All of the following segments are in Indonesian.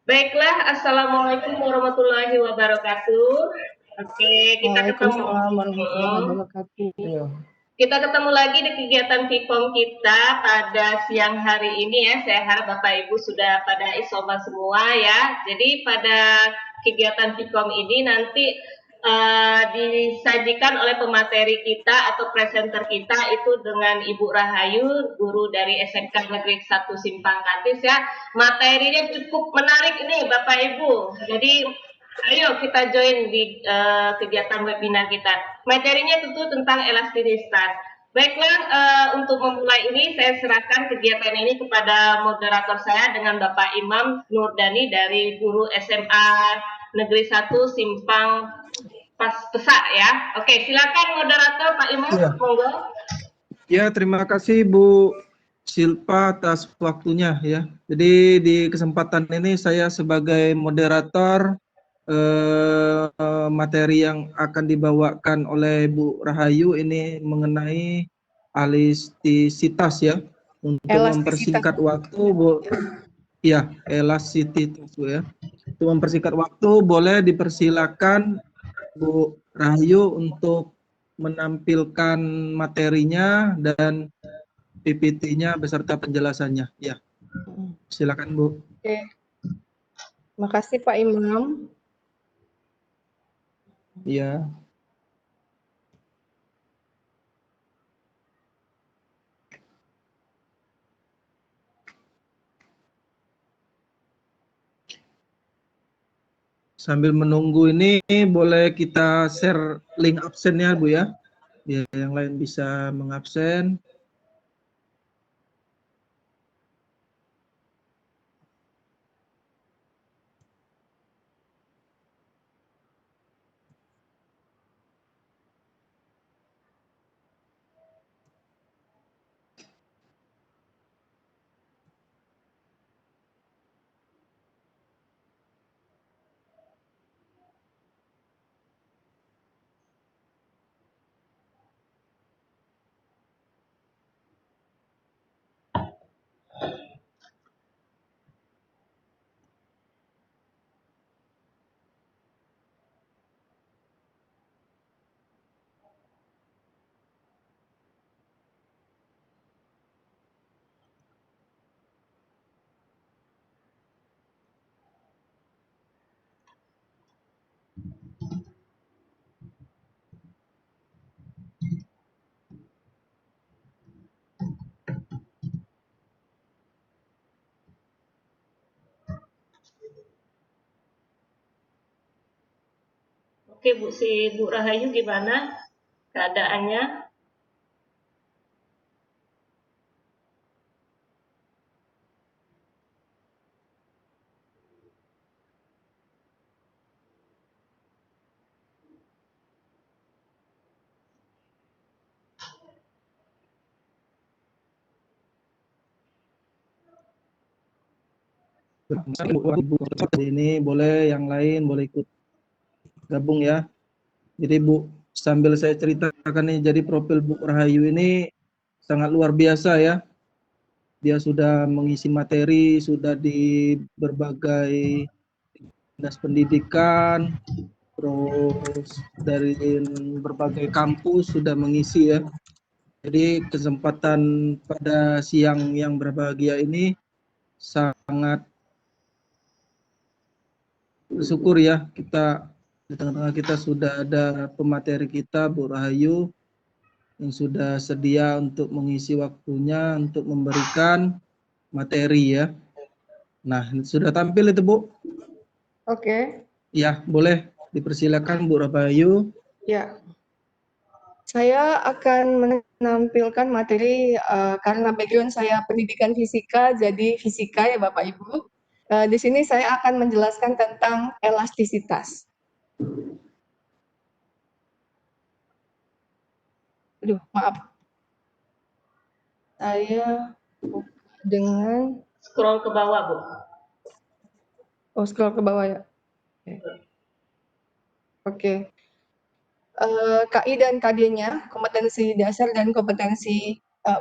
Baiklah, Assalamualaikum warahmatullahi wabarakatuh. Oke, kita ketemu. Waalaikumsalam warahmatullahi Mm, wabarakatuh. Ya. Kita ketemu lagi di kegiatan Vkom kita pada siang hari ini ya. Saya harap Bapak Ibu sudah pada isoman semua ya. Jadi pada kegiatan Vkom ini nanti disajikan oleh pemateri kita atau presenter kita itu dengan Ibu Rahayu, guru dari SMK Negeri 1 Simpang Kantis ya. Materinya cukup menarik ini Bapak Ibu. Jadi ayo kita join di kegiatan webinar kita. Materinya tentu tentang elastisitas. Baiklah, untuk memulai ini saya serahkan kegiatan ini kepada moderator saya dengan Bapak Imam Nurdani dari guru SMA Negeri 1 Simpang Pesak ya. Oke, silakan moderator Pak Imam, Ya. monggo. Ya, terima kasih Bu Silpa atas waktunya ya. Jadi di kesempatan ini saya sebagai moderator materi yang akan dibawakan oleh Bu Rahayu ini mengenai elastisitas ya. Untuk Elastisitas. mempersingkat waktu Bu, ya elastisitas Bu ya. Untuk mempersingkat waktu boleh dipersilakan Bu Rahayu untuk menampilkan materinya dan PPT-nya beserta penjelasannya. Ya, silakan Bu. Oke. Makasih Pak Imam. Ya. Sambil menunggu ini boleh kita share link absennya Bu ya. Biar yang lain bisa mengabsen. Oke Bu, si Bu Rahayu gimana keadaannya? Ini boleh yang lain boleh ikut gabung ya. Jadi Bu, sambil saya ceritakan nih, jadi profil Bu Rahayu ini sangat luar biasa ya. Dia sudah mengisi materi, sudah di berbagai dinas pendidikan, terus dari berbagai kampus sudah mengisi ya. Jadi kesempatan pada siang yang berbahagia ini sangat bersyukur ya, kita di tengah-tengah kita sudah ada pemateri kita Bu Rahayu yang sudah sedia untuk mengisi waktunya untuk memberikan materi ya. Nah, sudah tampil itu Bu? Oke. Ya, boleh dipersilakan Bu Rahayu. Ya. Saya akan menampilkan materi karena background saya pendidikan fisika, jadi fisika ya Bapak Ibu. Di sini saya akan menjelaskan tentang elastisitas. Aduh, maaf. Saya buka dengan Scroll ke bawah Bu. scroll ke bawah ya. Oke. KI dan KD-nya, kompetensi dasar dan kompetensi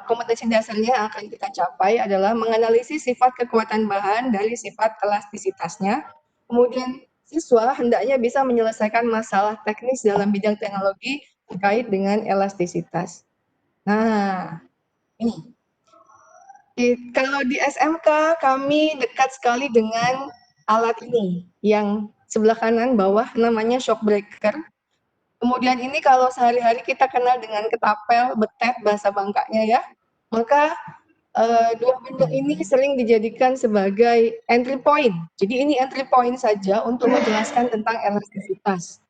kompetensi dasarnya yang akan kita capai adalah menganalisis sifat kekuatan bahan dari sifat elastisitasnya. Kemudian siswa hendaknya bisa menyelesaikan masalah teknis dalam bidang teknologi terkait dengan elastisitas. Nah, ini. Kalau di SMK kami dekat sekali dengan alat ini yang sebelah kanan bawah namanya shock breaker. Kemudian ini kalau sehari-hari kita kenal dengan ketapel, betet bahasa Bangkanya ya. Maka dua benda ini sering dijadikan sebagai entry point. Jadi ini entry point saja untuk menjelaskan tentang elastisitas.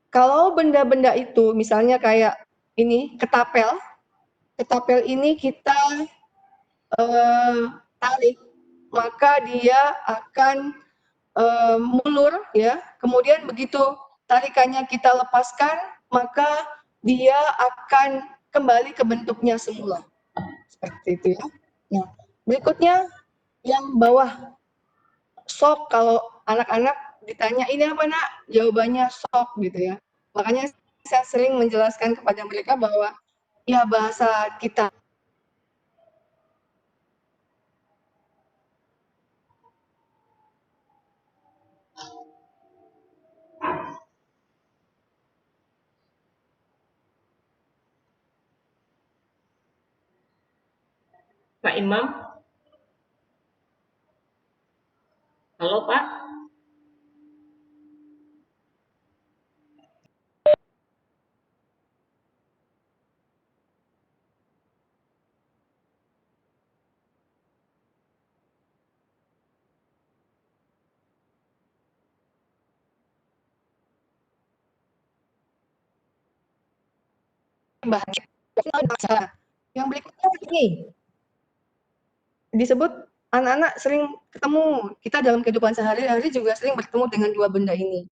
Kalau benda-benda itu misalnya kayak ini ketapel ini kita tarik, maka dia akan mulur ya. Kemudian begitu tarikannya kita lepaskan, maka dia akan kembali ke bentuknya semula. Seperti itu ya. Nah, berikutnya yang bawah shock, kalau anak-anak ditanya ini apa nak, jawabannya shock gitu ya. Makanya saya sering menjelaskan kepada mereka bahwa ya bahasa kita Pak Imam, halo Pak. bahan yang berikutnya ini disebut anak-anak sering ketemu, kita dalam kehidupan sehari-hari juga sering bertemu dengan dua benda ini,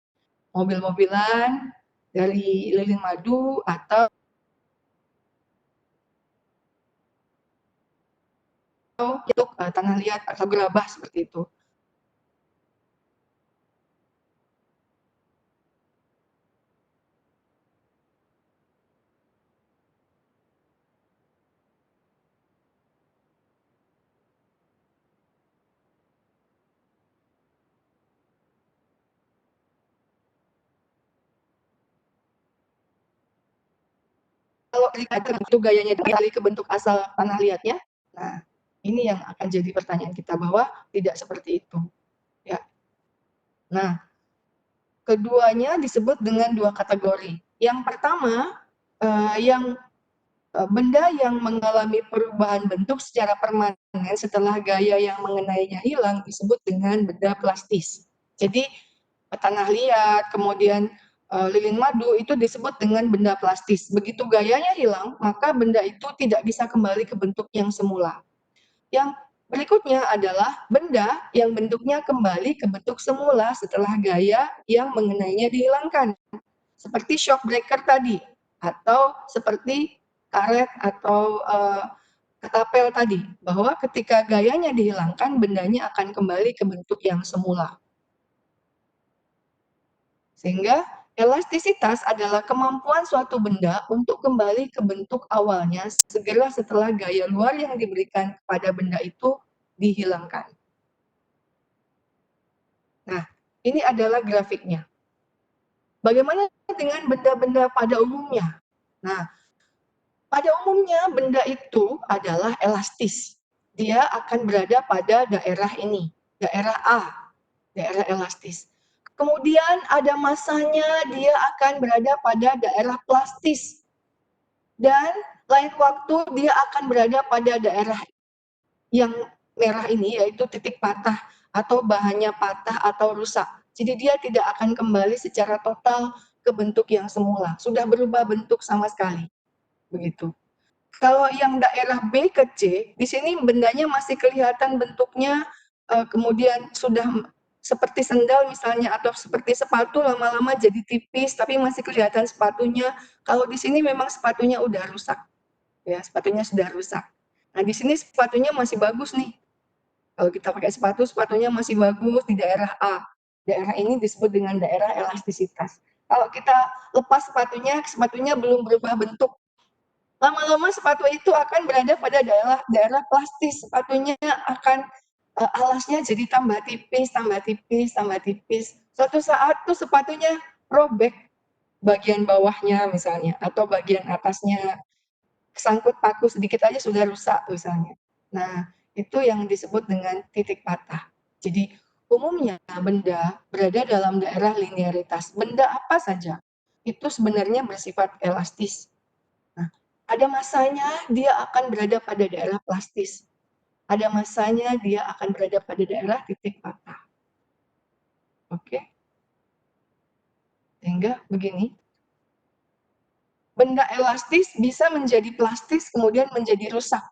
mobil-mobilan dari lilin madu atau untuk tanah liat atau gerabah seperti itu. Kalau itu gayanya kembali ke bentuk asal tanah liatnya, nah ini yang akan jadi pertanyaan kita bahwa tidak seperti itu. Ya. Nah, keduanya disebut dengan dua kategori. Yang pertama, benda yang mengalami perubahan bentuk secara permanen setelah gaya yang mengenainya hilang disebut dengan benda plastis. Jadi tanah liat, kemudian lilin madu itu disebut dengan benda plastis. Begitu gayanya hilang, maka benda itu tidak bisa kembali ke bentuk yang semula. Yang berikutnya adalah benda yang bentuknya kembali ke bentuk semula setelah gaya yang mengenainya dihilangkan. Seperti shock breaker tadi, atau seperti karet atau ketapel tadi, bahwa ketika gayanya dihilangkan, bendanya akan kembali ke bentuk yang semula. Sehingga elastisitas adalah kemampuan suatu benda untuk kembali ke bentuk awalnya segera setelah gaya luar yang diberikan kepada benda itu dihilangkan. Nah, ini adalah grafiknya. Bagaimana dengan benda-benda pada umumnya? Nah, pada umumnya benda itu adalah elastis. Dia akan berada pada daerah ini, daerah A, daerah elastis. Kemudian ada masanya dia akan berada pada daerah plastis. Dan lain waktu dia akan berada pada daerah yang merah ini, yaitu titik patah atau bahannya patah atau rusak. Jadi dia tidak akan kembali secara total ke bentuk yang semula. Sudah berubah bentuk sama sekali. Begitu. Kalau yang daerah B ke C, di sini bendanya masih kelihatan bentuknya, kemudian sudah seperti sendal misalnya atau seperti sepatu lama-lama jadi tipis tapi masih kelihatan sepatunya. Kalau di sini memang sepatunya udah rusak, ya sepatunya sudah rusak. Nah di sini sepatunya masih bagus nih. Kalau kita pakai sepatu, sepatunya masih bagus di daerah A. Daerah ini disebut dengan daerah elastisitas. Kalau kita lepas sepatunya, sepatunya belum berubah bentuk. lama-lama sepatu itu akan berada pada daerah plastis. Sepatunya akan alasnya jadi tambah tipis, tambah tipis, tambah tipis. Suatu saat tuh sepatunya robek bagian bawahnya misalnya, atau bagian atasnya kesangkut paku sedikit aja sudah rusak misalnya. Nah, itu yang disebut dengan titik patah. Jadi umumnya benda berada dalam daerah linearitas. Benda apa saja itu sebenarnya bersifat elastis. Nah, ada masanya dia akan berada pada daerah plastis. Ada masanya dia akan berada pada daerah titik patah. Oke? Sehingga begini, benda elastis bisa menjadi plastis kemudian menjadi rusak.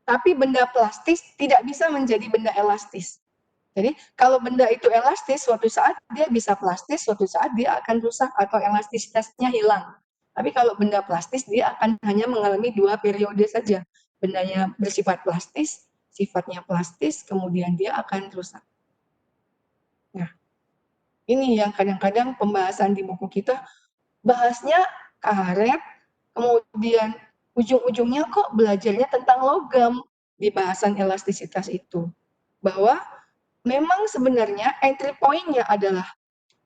Tapi benda plastis tidak bisa menjadi benda elastis. Jadi kalau benda itu elastis, suatu saat dia bisa plastis, suatu saat dia akan rusak atau elastisitasnya hilang. Tapi kalau benda plastis, dia akan hanya mengalami 2 periode saja. Bendanya bersifat plastis, sifatnya plastis, kemudian dia akan rusak. Nah, ini yang kadang-kadang pembahasan di buku kita, bahasnya karet, kemudian ujung-ujungnya kok belajarnya tentang logam di bahasan elastisitas itu. Bahwa memang sebenarnya entry point-nya adalah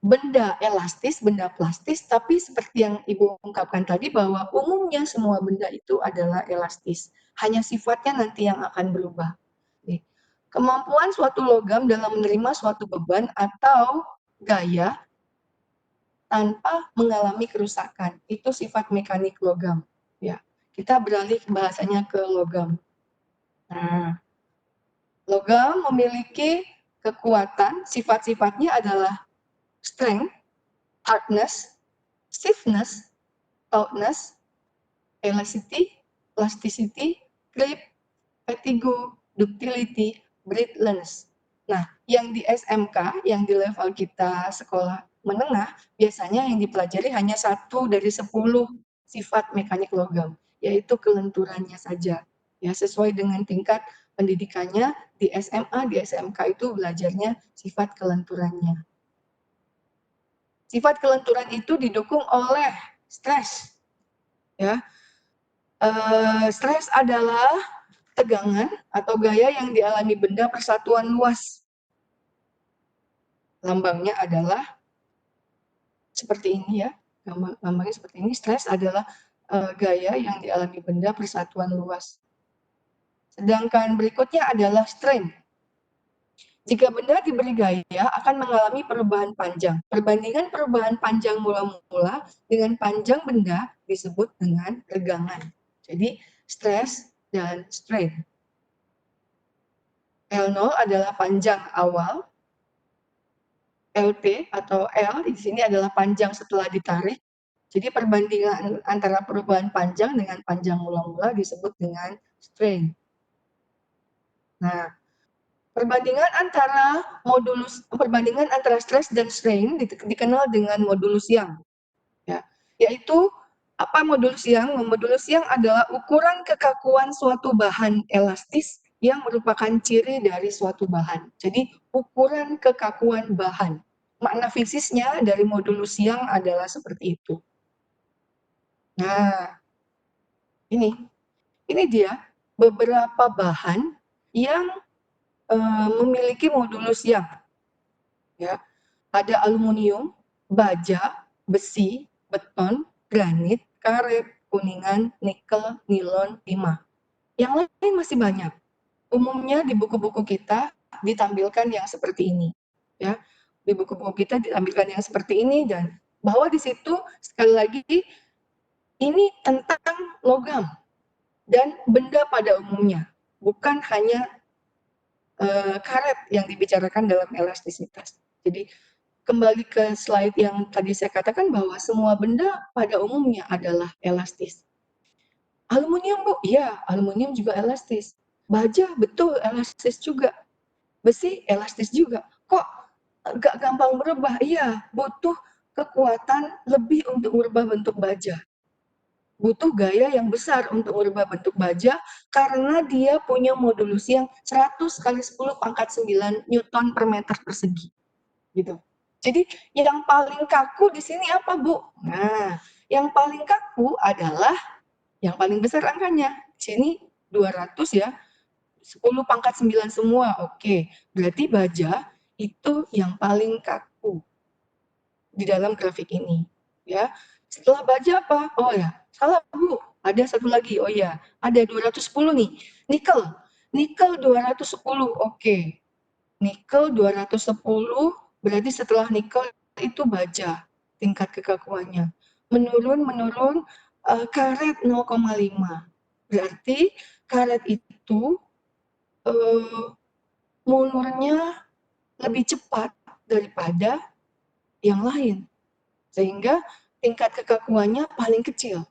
benda elastis, benda plastis, tapi seperti yang Ibu ungkapkan tadi bahwa umumnya semua benda itu adalah elastis. Hanya sifatnya nanti yang akan berubah. Kemampuan suatu logam dalam menerima suatu beban atau gaya tanpa mengalami kerusakan. Itu sifat mekanik logam. Ya, kita beralih bahasanya ke logam. Nah, logam memiliki kekuatan, sifat-sifatnya adalah strength, hardness, stiffness, tautness, elasticity, plasticity, grip, fatigue, ductility, breathlessness. Nah, yang di SMK, yang di level kita sekolah menengah, biasanya yang dipelajari hanya 1 dari 10 sifat mekanik logam, yaitu kelenturannya saja. Ya, sesuai dengan tingkat pendidikannya di SMA, di SMK itu belajarnya sifat kelenturannya. Sifat kelenturan itu didukung oleh stres. Ya, stres adalah tegangan atau gaya yang dialami benda persatuan luas. Lambangnya adalah seperti ini ya, lambangnya seperti ini. Stres adalah gaya yang dialami benda persatuan luas. Sedangkan berikutnya adalah strain. Jika benda diberi gaya akan mengalami perubahan panjang. Perbandingan perubahan panjang mula-mula dengan panjang benda disebut dengan regangan. Jadi stress dan strain. L0 adalah panjang awal. LT atau L di sini adalah panjang setelah ditarik. Jadi perbandingan antara perubahan panjang dengan panjang mula-mula disebut dengan strain. Nah, perbandingan antara stress dan strain dikenal dengan modulus Young. Ya, yaitu apa modulus Young? Modulus Young adalah ukuran kekakuan suatu bahan elastis yang merupakan ciri dari suatu bahan. Jadi ukuran kekakuan bahan. Makna fisiknya dari modulus Young adalah seperti itu. Nah, ini dia beberapa bahan yang memiliki modulus Young. Ya, ada aluminium, baja, besi, beton, granit, karet, kuningan, nikel, nilon, timah. Yang lain masih banyak. Umumnya di buku-buku kita ditampilkan yang seperti ini. Ya, di buku-buku kita ditampilkan yang seperti ini dan bahwa di situ sekali lagi ini tentang logam dan benda pada umumnya, bukan hanya karet yang dibicarakan dalam elastisitas. Jadi kembali ke slide yang tadi saya katakan bahwa semua benda pada umumnya adalah elastis. Aluminium, Bu? Iya, aluminium juga elastis. Baja, betul, elastis juga. Besi, elastis juga. Kok gak gampang berubah? Iya, butuh kekuatan lebih untuk merubah bentuk baja. Butuh gaya yang besar untuk merubah bentuk baja karena dia punya modulus yang 100 kali 10 pangkat 9 Newton per meter persegi. Gitu. Jadi yang paling kaku di sini apa, Bu? Nah, yang paling kaku adalah yang paling besar angkanya. Di sini 200 ya, 10 pangkat 9 semua. Oke, berarti baja itu yang paling kaku di dalam grafik ini. Ya, setelah baja apa? Oh ya, salah Bu. Ada satu lagi. Oh ya, ada 210 nih. Nikel. Nikel 210. Oke. Nikel 210 berarti setelah nikel itu baja tingkat kekakuannya. Menurun karet 0,5. Berarti karet itu mundurnya lebih cepat daripada yang lain. Sehingga tingkat kekakuannya paling kecil.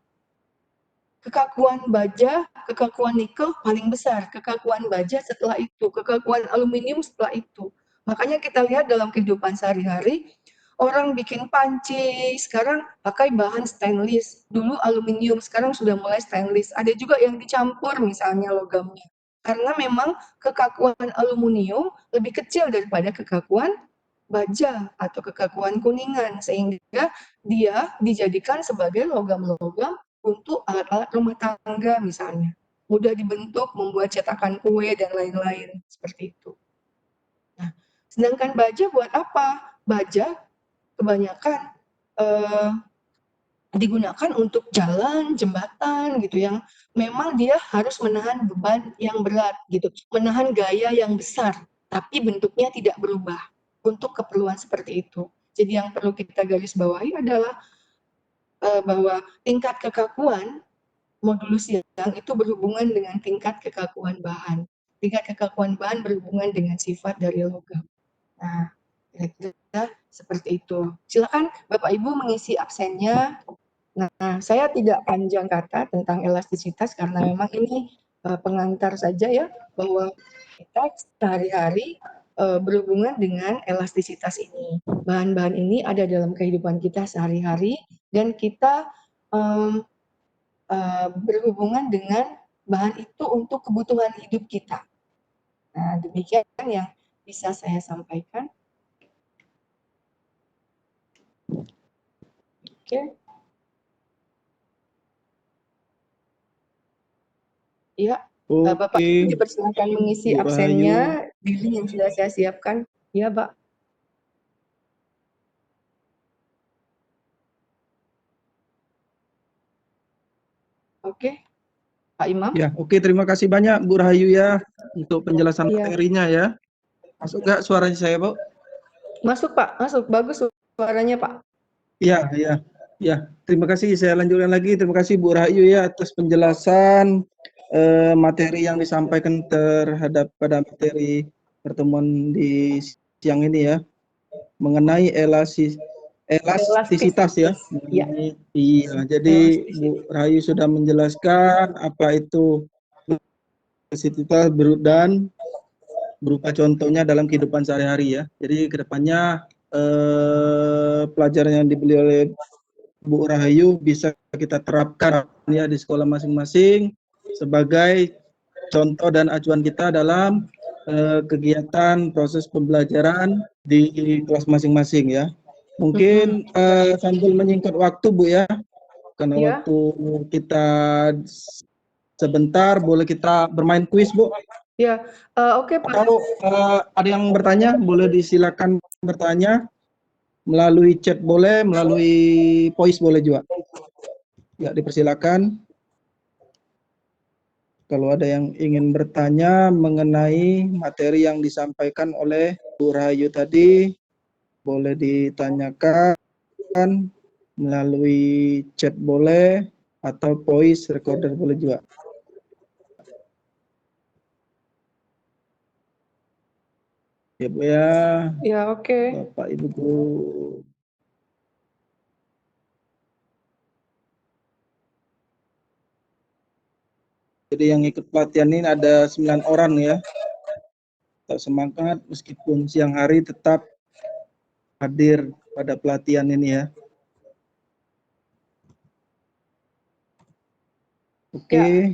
Kekakuan baja, kekakuan nikel paling besar, kekakuan baja setelah itu, kekakuan aluminium setelah itu. Makanya kita lihat dalam kehidupan sehari-hari, orang bikin panci, sekarang pakai bahan stainless. Dulu aluminium, sekarang sudah mulai stainless. Ada juga yang dicampur misalnya logamnya. Karena memang kekakuan aluminium lebih kecil daripada kekakuan baja atau kekakuan kuningan, sehingga dia dijadikan sebagai logam-logam untuk alat-alat rumah tangga misalnya. Mudah dibentuk, membuat cetakan kue dan lain-lain, seperti itu. Nah, sedangkan baja buat apa? Baja kebanyakan digunakan untuk jalan, jembatan gitu yang memang dia harus menahan beban yang berat gitu, menahan gaya yang besar, tapi bentuknya tidak berubah untuk keperluan seperti itu. Jadi yang perlu kita garis bawahi adalah bahwa tingkat kekakuan modulus yang itu berhubungan dengan tingkat kekakuan bahan. Tingkat kekakuan bahan berhubungan dengan sifat dari logam. Nah, kira-kira seperti itu. Silakan Bapak Ibu mengisi absennya. Nah, saya tidak panjang kata tentang elastisitas karena memang ini pengantar saja ya, bahwa kita sehari-hari berhubungan dengan elastisitas ini. Bahan-bahan ini ada dalam kehidupan kita sehari-hari dan kita berhubungan dengan bahan itu untuk kebutuhan hidup kita. Nah, demikian yang bisa saya sampaikan. Oke. Ya, Bapak Oke, dipersilakan mengisi Bu Rahayu. absennya di link yang sudah saya siapkan. Ya, Pak. Oke, Pak Imam. Ya, oke, terima kasih banyak Bu Rahayu ya untuk penjelasan Iya. materinya ya. Masuk nggak suaranya saya, Bu? Masuk, Pak. Masuk. Bagus suaranya, Pak. Iya, iya. Ya, terima kasih. Saya lanjutkan lagi. Terima kasih Bu Rahayu ya atas penjelasan materi yang disampaikan terhadap pada materi pertemuan di siang ini ya, mengenai elastisitas ya. Ya. Iya, jadi Bu Rahayu sudah menjelaskan apa itu elastisitas dan berupa contohnya dalam kehidupan sehari-hari ya. Jadi kedepannya pelajaran yang dibeli oleh Bu Rahayu bisa kita terapkan ya di sekolah masing-masing sebagai contoh dan acuan kita dalam kegiatan proses pembelajaran di kelas masing-masing ya. Mungkin sambil menyingkat waktu Bu ya, karena Ya. waktu kita sebentar, boleh kita bermain kuis Bu? Ya, oke Pak. Atau ada yang bertanya, boleh disilakan bertanya melalui chat boleh, melalui voice boleh juga. Ya, dipersilakan. Kalau ada yang ingin bertanya mengenai materi yang disampaikan oleh Bu Rahayu tadi, boleh ditanyakan melalui chat boleh, atau voice recorder boleh juga. Ya Bu ya. Ya, oke. Bapak Ibu Guru. Jadi yang ikut pelatihan ini ada 9 orang ya. Tetap semangat meskipun siang hari tetap hadir pada pelatihan ini ya. Oke.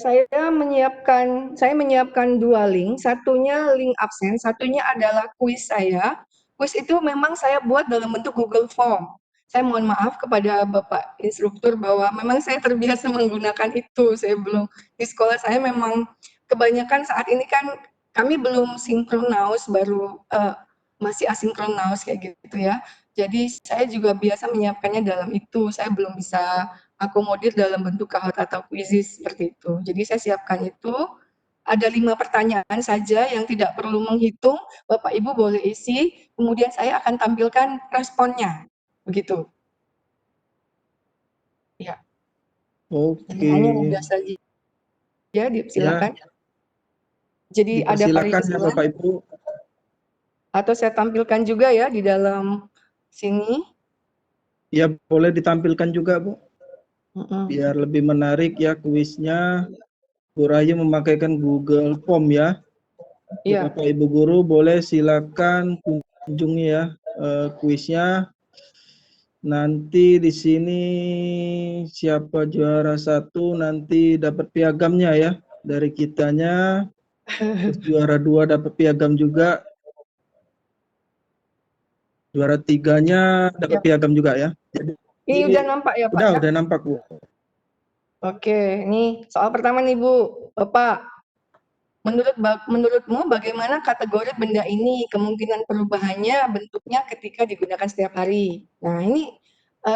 Saya menyiapkan 2 link. Satunya link absen, satunya adalah kuis saya. Kuis itu memang saya buat dalam bentuk Google Form. saya mohon maaf kepada Bapak instruktur bahwa memang saya terbiasa menggunakan itu. Saya belum di sekolah saya memang kebanyakan saat ini kan kami belum sinkronaus, baru masih asinkronaus kayak gitu ya. Jadi saya juga biasa menyiapkannya dalam itu. Saya belum bisa akomodir dalam bentuk kahot atau kuisis seperti itu. Jadi saya siapkan itu. Ada 5 pertanyaan saja yang tidak perlu menghitung, Bapak Ibu boleh isi, kemudian saya akan tampilkan responnya, begitu. Ya, Oke. pertanyaannya mudah saja, Ya, silakan. Jadi ada dipersilakan ya variasinya, Bapak Ibu. atau saya tampilkan juga ya di dalam sini. Ya, boleh ditampilkan juga, Bu. Mm-mm. Biar lebih menarik ya kuisnya. Bu Rahayu memakaikan Google Form ya. Iya, Bapak Ibu guru boleh silakan kunjungi ya kuisnya. Nanti di sini siapa juara 1 nanti dapat piagamnya ya dari kitanya. Terus juara 2 dapat piagam juga. Juara 3-nya dapat ya. piagam juga ya. Ini Jadi udah nampak ya Pak ya? udah nampak Bu. Oke, ini soal pertama nih Bu, Bapak. Menurutmu bagaimana kategori benda ini, kemungkinan perubahannya, bentuknya ketika digunakan setiap hari? Nah ini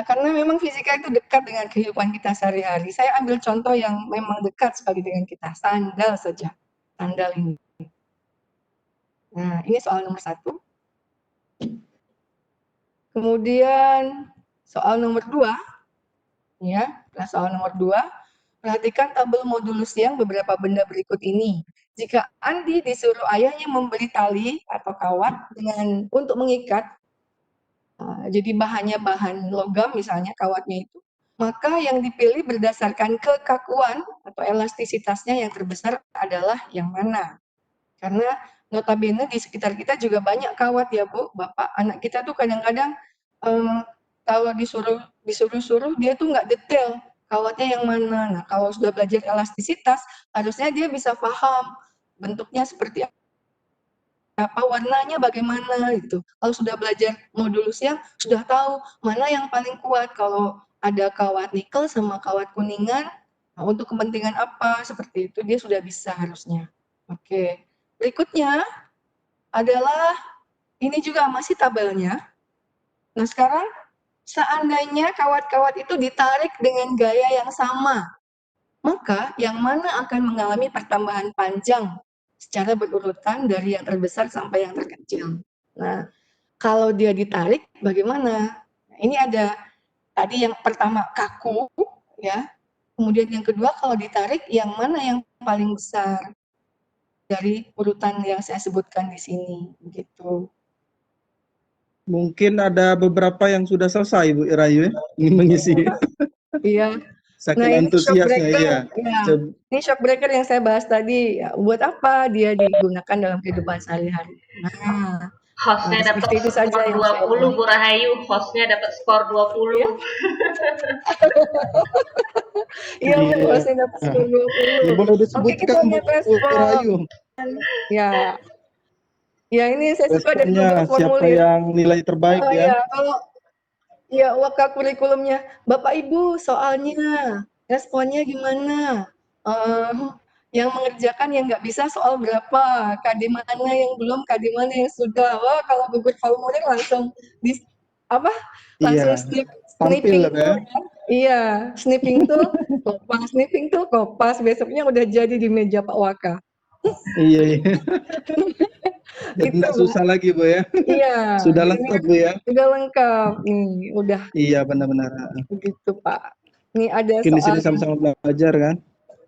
karena memang fisika itu dekat dengan kehidupan kita sehari-hari. Saya ambil contoh yang memang dekat sekali dengan kita, sandal saja. Sandal ini. Nah ini soal nomor 1. Kemudian soal nomor 2, ya, soal nomor 2. Perhatikan tabel modulus yang beberapa benda berikut ini. Jika Andi disuruh ayahnya membeli tali atau kawat untuk mengikat, jadi bahannya bahan logam misalnya kawatnya itu, maka yang dipilih berdasarkan kekakuan atau elastisitasnya yang terbesar adalah yang mana? Karena notabene di sekitar kita juga banyak kawat ya Bu, Bapak. Anak kita tuh kadang-kadang kalau disuruh-suruh dia tuh nggak detail kawatnya yang mana. Nah, kalau sudah belajar elastisitas, harusnya dia bisa paham bentuknya seperti apa, warnanya bagaimana gitu. Kalau sudah belajar modulusnya, sudah tahu mana yang paling kuat. Kalau ada kawat nikel sama kawat kuningan, nah untuk kepentingan apa, seperti itu dia sudah bisa harusnya. Oke, berikutnya adalah ini juga masih tabelnya. Nah, sekarang seandainya kawat-kawat itu ditarik dengan gaya yang sama, maka yang mana akan mengalami pertambahan panjang secara berurutan dari yang terbesar sampai yang terkecil. Nah, kalau dia ditarik bagaimana? Nah, ini ada tadi yang pertama kaku, ya. Kemudian yang kedua kalau ditarik yang mana yang paling besar dari urutan yang saya sebutkan di sini, begitu. Mungkin ada beberapa yang sudah selesai Bu Rahayu ya mengisi. Iya. Nah, Saking ini shock antusiasnya breaker. ya. Ya. Ini shock breaker yang saya bahas tadi. Ya, buat apa dia digunakan dalam kehidupan sehari-hari? Nah, Hostnya dapat seperti itu saja skor yang saya 20 bahas. Bu Rahayu, hostnya dapat skor 20. Iya, iya Bu, Iya. saya dapat skor Ya 20. boleh Oke, kita disebutkan Bu lihat respon. Rahayu. Ya, ya ini saya suka dari Responnya beberapa siapa formulir. yang nilai terbaik Oh ya. ya, kalau ya waka kurikulumnya, Bapak Ibu soalnya responnya gimana? Yang mengerjakan yang nggak bisa soal berapa? KD mana yang belum? KD mana yang sudah? Wah kalau gugur formulir langsung di apa? Langsung Iya. Tampil snipping ya. tuh kan? Iya, snipping tuh kopas. Besoknya udah jadi di meja Pak Waka. Iya, iya. Jadi Itu enggak susah lagi Bu ya. iya. Sudah Ini lengkap Bu ya. udah lengkap. Ini udah Iya benar-benar. begitu Pak. Ini ada Mungkin di sini soal sama-sama belajar kan.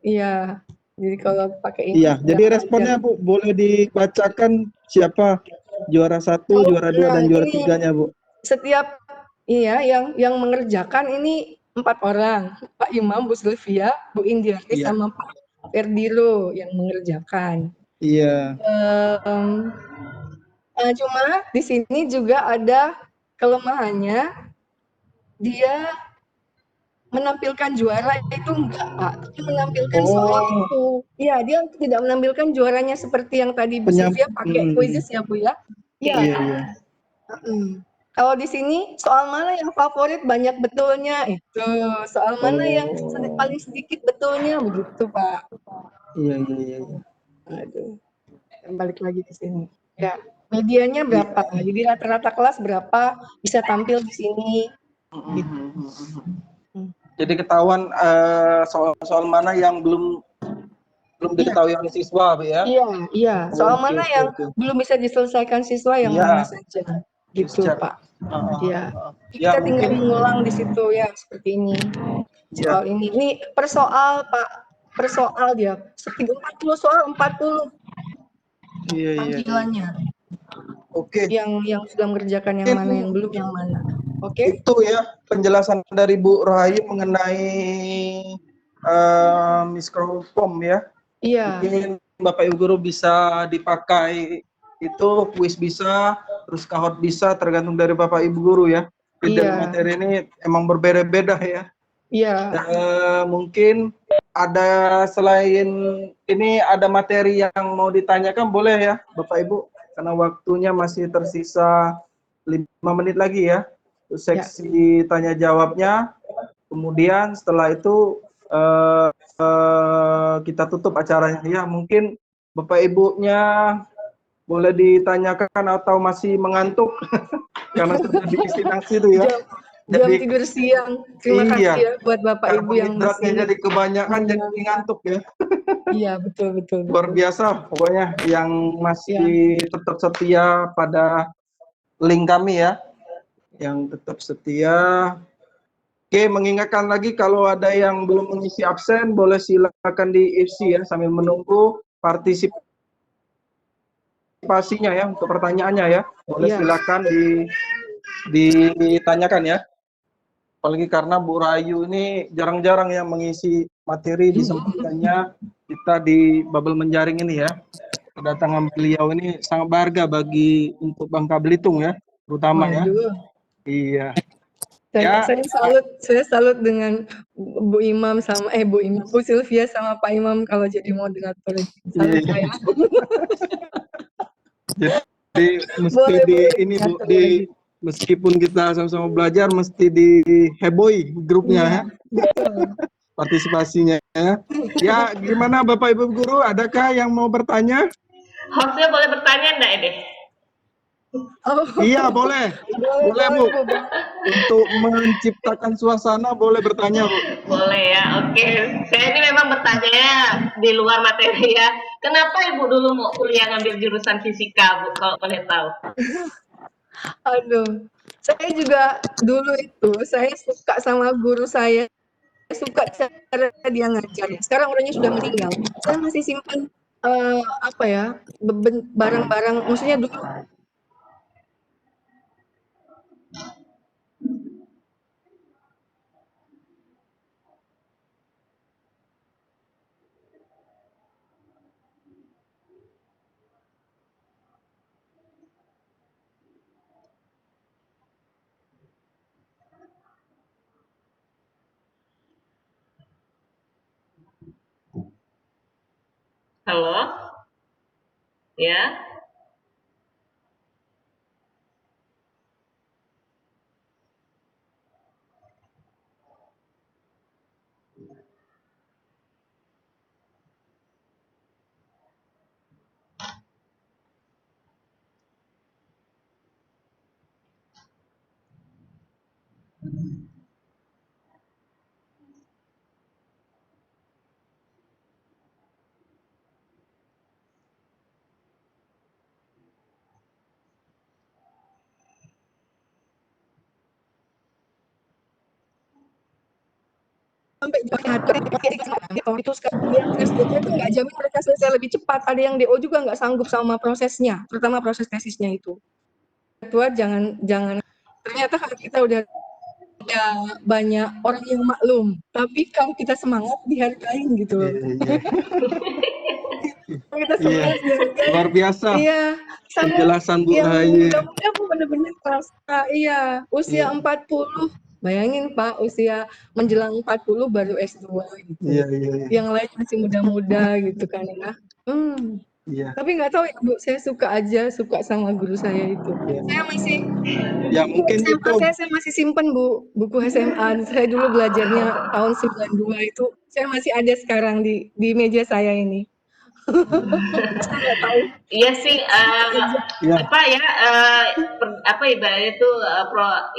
iya. Jadi kalau pakai ini Iya, udah jadi belajar. responnya Bu boleh dibacakan siapa juara 1, Oh, juara 2 nah dan juara ini 3-nya Bu. setiap iya yang mengerjakan ini 4 orang. Pak Imam, Bu Sylvia, Bu Indiarti Iya. sama Pak Ferdilo yang mengerjakan. Iya. Cuma di sini juga ada kelemahannya, dia menampilkan juara itu enggak, Pak, tapi menampilkan soal itu. Iya, dia tidak menampilkan juaranya seperti yang tadi Bu Sylvia pakai quizzes ya, Bu ya? Iya. Iya, iya. Kalau di sini soal mana yang favorit banyak betulnya itu, soal mana yang Oh, paling sedikit betulnya begitu, Pak. iya, iya, iya, iya. Aduh, balik lagi ke sini. Ya, medianya Iya. berapa? Jadi rata-rata kelas berapa bisa tampil di sini gitu. Hmm. Jadi ketahuan soal-soal mana yang belum belum Iya, diketahui oleh siswa, Bu, ya? iya, iya. Soal Oke, mana oke, yang oke. belum bisa diselesaikan siswa yang mana Iya, saja gitu, siap. Pak. Iya. Jadi Ya, kita tinggal mungkin mengulang di situ ya seperti ini. ya. Soal ini. Ini per soal, Pak. Per soal dia. 40 soal 40 Iya, iya, iya. tampilannya. Oke, Yang sudah mengerjakan yang mana, yang mungkin belum yang mana. Oke? itu ya penjelasan dari Bu Rahayu mengenai miskom ya. Iya. Mungkin Bapak Ibu guru bisa dipakai itu kuis bisa, terus kahot bisa, tergantung dari Bapak Ibu guru ya. Feeder Iya. materi ini emang berbeda-beda ya. Iya. Mungkin ada selain ini ada materi yang mau ditanyakan boleh ya Bapak Ibu, karena waktunya masih tersisa 5 menit lagi ya. Ya. Seksi tanya jawabnya. Kemudian setelah itu kita tutup acaranya ya. Mungkin Bapak Ibunya boleh ditanyakan atau masih mengantuk karena sudah diisi nasi itu ya. Jam Jadi tidur siang. Terima kasih iya, ya buat Bapak Ibu yang karbohidratnya masih jadi kebanyakan jadi mendengarkan. ngantuk ya. Iya, betul, betul, Luar betul. biasa pokoknya yang Ya. masih tetap setia pada link kami ya. Yang tetap setia. Oke, mengingatkan lagi kalau ada yang belum mengisi absen, boleh silakan diisi ya sambil menunggu partisipasinya ya untuk pertanyaannya ya. Boleh Iya. silakan ditanyakan ya. Apalagi karena Bu Rayu ini jarang-jarang yang mengisi materi disampaikannya kita di Bubble Menjaring ini ya. Kedatangan beliau ini sangat berharga bagi untuk Bangka Belitung ya, terutama ya. Waduh. Iya. Saya, Ya, saya salut, saya salut dengan Bu Imam sama Bu Sylvia sama Pak Imam kalau jadi moderator. iya, Salut iya. saya. Jadi mesti Boleh, di boleh ini Bu, diatur lagi. meskipun kita sama-sama belajar mesti dihebohi grupnya Iya, ya, betul. partisipasinya ya. Ya, gimana Bapak Ibu guru, adakah yang mau bertanya? Hostnya boleh bertanya enggak ini? Oh, Iya, boleh. boleh, Boleh, boleh, Bu. Bu. Untuk menciptakan suasana boleh bertanya, Bu. Boleh ya, oke. Saya ini memang bertanya ya di luar materi ya. Kenapa Ibu dulu mau kuliah ngambil jurusan fisika, Bu, kalau boleh tahu? Aduh, saya juga dulu itu, saya suka sama guru saya suka cara dia ngajar. Sekarang orangnya sudah meninggal. Saya masih simpan apa ya barang-barang. Maksudnya dulu Halo? Ya? sampai itu sekarang S2 itu nggak jamin mereka selesai lebih cepat. Ada yang DO juga nggak sanggup sama prosesnya, terutama proses tesisnya itu. Tua jangan jangan ternyata kalau kita udah banyak orang yang maklum, tapi kalau kita semangat dihargain gitu loh. Iya, iya. Kalau kita Iya, semangat dihargain. luar biasa Iya, sama penjelasan Bu yang Rahayu. muda-muda pun benar-benar terasa. Iya, usia Iya, 40. Bayangin Pak, usia menjelang 40 baru S2 gitu. iya, iya, iya. Yang lain masih muda-muda gitu kan ya. Iya. Tapi nggak tahu ya Bu, saya suka sama guru saya itu. Iya. Saya masih Ya buku mungkin SMA itu. saya masih simpen Bu, buku SMA. Saya dulu belajarnya tahun 92 itu, saya masih ada sekarang di meja saya ini. Saya nggak tahu, Iya sih, saya suka aja. Ya, apa ya, apa ibaratnya itu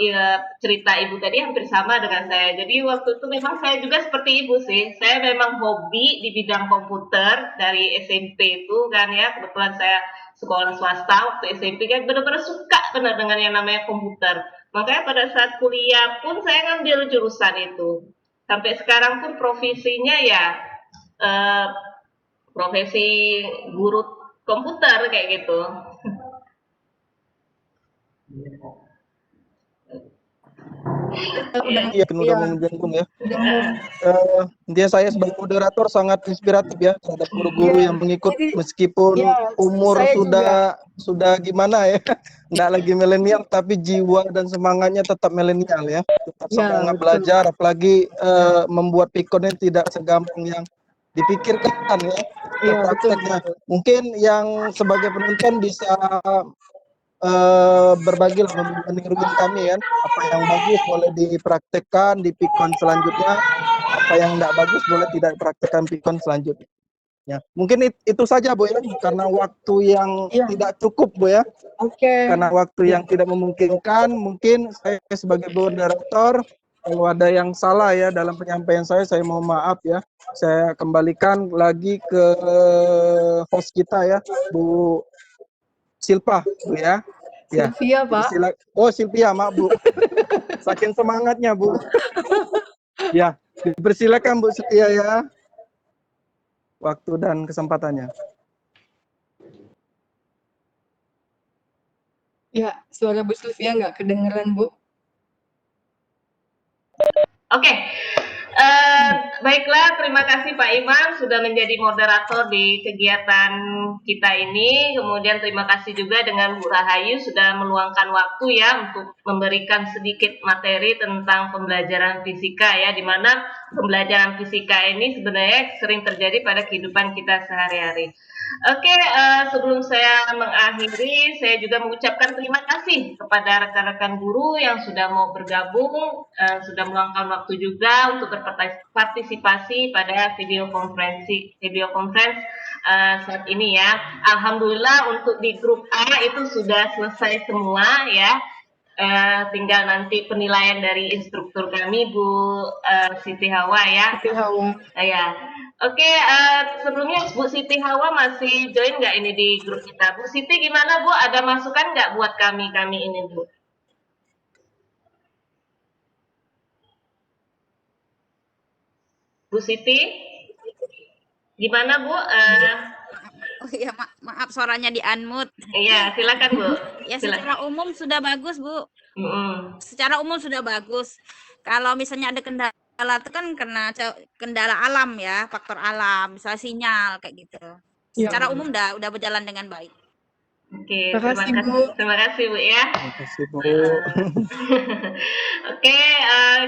ya, cerita ibu tadi hampir sama dengan saya. Jadi waktu itu memang saya juga seperti ibu sih. Saya memang hobi di bidang komputer dari SMP itu kan ya. Kebetulan saya sekolah swasta waktu SMP kan benar-benar suka benar dengan yang namanya komputer. Makanya pada saat kuliah pun saya ngambil jurusan itu. Sampai sekarang pun profesinya ya eh, profesi guru komputer kayak gitu. Udah iya kan udah iya, mau menjangkung ya. udah mau Dia saya sebagai moderator sangat inspiratif ya terhadap guru-guru iya. yang mengikut Jadi meskipun ya, umur saya juga. sudah gimana ya, nggak lagi milenial tapi jiwa dan semangatnya tetap milenial ya, tetap Ya, semangat betul. belajar, apalagi membuat pikonnya tidak segampang yang dipikirkan ya ke Iya, betul, prakteknya. betul. Mungkin yang sebagai penonton bisa berbagi lah meniruin kami kan, apa yang bagus boleh dipraktekkan di pikon selanjutnya, apa yang tidak bagus boleh tidak dipraktekkan pikon selanjutnya. Mungkin itu saja Bu ya, karena waktu yang Iya, tidak cukup Bu ya, oke. karena waktu yang tidak memungkinkan, mungkin saya sebagai moderator kalau ada yang salah ya dalam penyampaian saya mohon maaf ya. Saya kembalikan lagi ke host kita ya, Bu Silpa Bu ya. Ya, Sylvia, Pak. Oh Silvia, maaf Bu. Saking semangatnya Bu. Ya, dipersilakan Bu Setia ya. Waktu dan kesempatannya. Ya, suara Bu Sylvia nggak kedengeran, Bu. Oke, baiklah, terima kasih Pak Imam sudah menjadi moderator di kegiatan kita ini. Kemudian terima kasih juga dengan Bu Rahayu sudah meluangkan waktu ya untuk memberikan sedikit materi tentang pembelajaran fisika ya, di mana pembelajaran fisika ini sebenarnya sering terjadi pada kehidupan kita sehari-hari. Oke, sebelum saya mengakhiri, saya juga mengucapkan terima kasih kepada rekan-rekan guru yang sudah mau bergabung, sudah meluangkan waktu juga untuk berpartisipasi pada video conference saat ini ya. Alhamdulillah untuk di grup A itu sudah selesai semua ya. Tinggal nanti penilaian dari instruktur kami Bu Siti Hawa ya. Siti Hawa. Ya. Oke, sebelumnya Bu Siti Hawa masih join nggak ini di grup kita? Bu Siti gimana Bu? Ada masukan nggak buat kami ini Bu? Bu Siti, gimana Bu? Oh iya, maaf suaranya di unmute. Iya, silakan Bu. Ya secara umum sudah bagus Bu. Secara umum sudah bagus. Kalau misalnya ada kendala itu kan karena kendala alam ya, faktor alam, misalnya sinyal kayak gitu. Secara umum udah berjalan dengan baik. Oke, Terima kasih Bu ya. Terima kasih Bu. Oke,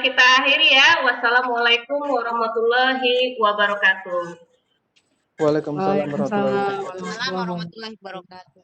kita akhiri ya. Wassalamualaikum warahmatullahi wabarakatuh. Waalaikumsalam warahmatullahi wabarakatuh. Waalaikumsalam warahmatullahi wabarakatuh.